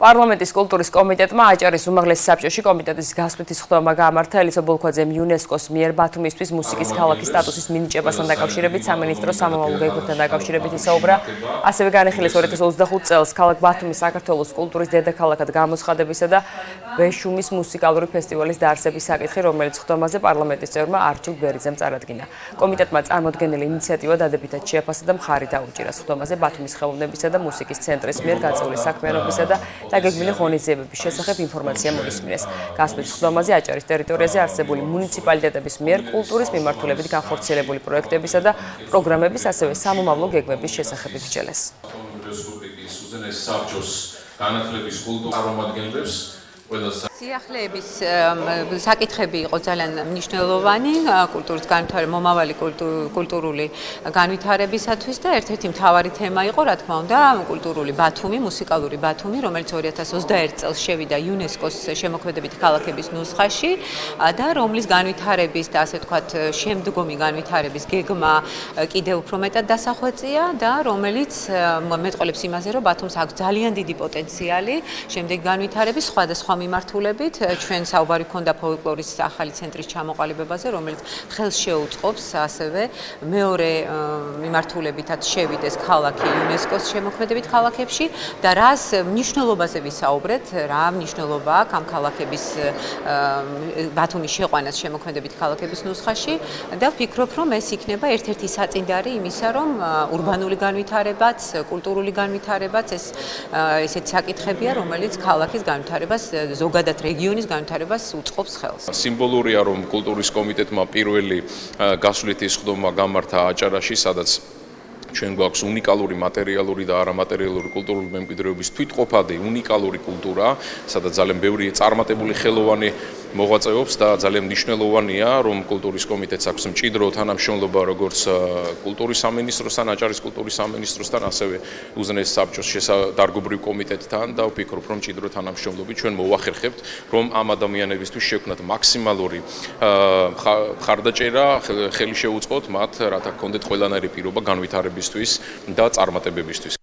პარლამენტის კულტურის კომიტეტმა აჭარის უმაღლეს საბჭოში კომიტეტის გასვლითი სხდომა გაამართა ელისო ბოლქვაძემ იუნესკოს მიერ ბათუმისთვის მუსიკის ქალაქის სტატუსის მინიჭებასთან დაკავშირებით სამინისტროს სამომავლო გეგმებთან დაკავშირებით ისაუბრა. ასევე განიხილეს 2025 წელს ქალაქ ბათუმის საქართველოს კულტურის დედაქალაქად გამოცხადებისა და ბეშუმის მუსიკალური ფესტივალის დაარსების საკითხი, რომელიც სხდომაზე პარლამენტის წევრმა არჩილ ბერიძემ წარადგინა. კომიტეტმა წარმოდგენილი ინიციატივა დადებითად შეაფასა და მხარი დაუჭირა სხდომაზე ბათუმის ხელოვნებისა და მუსიკის ცენტრის მიერ გაწეული საქმიანობისა და დაგეგმილი ღონისძიებების შესახებ ინფორმაცია მოისმინეს. გასვლით სხდომაზე აჭარის ტერიტორიაზე არსებული მუნიციპალიტეტების მიერ კულტურის მიმართულებით განხორციელებული პროექტებისა და პროგრამების, ასევე სამომავლო გეგმების შესახებ იბრძელეს. სიახლეების საკითხები იყო ძალიან მნიშვნელოვანი კულტურის განვითარების მომავალი კულტურული განვითარებისათვის და ერთ-ერთი მთავარი თემა იყო, რა თქმა უნდა, კულტურული ბათუმი, მუსიკალური ბათუმი, რომელიც 2021 წელს შევიდა იუნესკოს შემოქმედებითი ქალაქების ნუსხაში და რომლის განვითარების და ასე ვთქვათ, შემდგომი განვითარების გეგმა კიდევ უფრო მეტად დასახვეწია და რომელიც მეტყოლებს იმაზე, რომ ბათუმს აქვს ძალიან დიდი პოტენციალი შემდეგი განვითარების სხვადასხვა მიმართულებით. ჩვენ საუბარი ქონდა ფოლკლორის ახალი ცენტრის ჩამოყალიბებაზე, რომელიც ხელს შეუწყობს ასევე მეორე მიმართულებითაც შევიდეს ქალაქი იუნესკოს შემოქმედებით ქალაქებში და რას მნიშვნელობაზე ვისაუბრეთ, რა მნიშვნელობა აქვს ამ ქალაქების ბათუმის შეყვანას შემოქმედებით ქალაქების ნუსხაში და ვფიქრობ, რომ ეს იქნება ერთ-ერთი საწინდარი იმისა, რომ ურბანული განვითარებაც, კულტურული განვითარებაც ესეთი საკითხებია, რომელიც ქალაქის განვითარებას ზოგადად რეგიონის განვითარებას უწყობს ხელს. სიმბოლურია, რომ კულტურის კომიტეტმა პირველი გასვლითი სხდომა გამართა აჭარაში, სადაც ჩვენ გვაქვს უნიკალური მატერიალური და არამატერიალური კულტურული მემკვიდრეობის თვითყოფადი უნიკალური კულტურა, სადაც ძალიან ბევრი წარმატებული ხელოვანი მოღვაწეობს და ძალიან მნიშვნელოვანია, რომ კულტურის კომიტეტს აქვს მჭიდრო თანამშრომლობა როგორც კულტურის სამინისტროსთან, აჭარის კულტურის სამინისტროსთან, ასევე უზენაეს საბჭოს დარგობრივ კომიტეტთან და ვფიქრობ, რომ მჭიდრო თანამშრომლობით ჩვენ მოვახერხებთ, რომ ამ ადამიანებისთვის შევქმნათ მაქსიმალური მხარდაჭერა, ხელი შევუწყოთ მათ, რათა გქონდეთ ყველანაირი პირობა განვითარებისთვის და წარმატებებისთვის.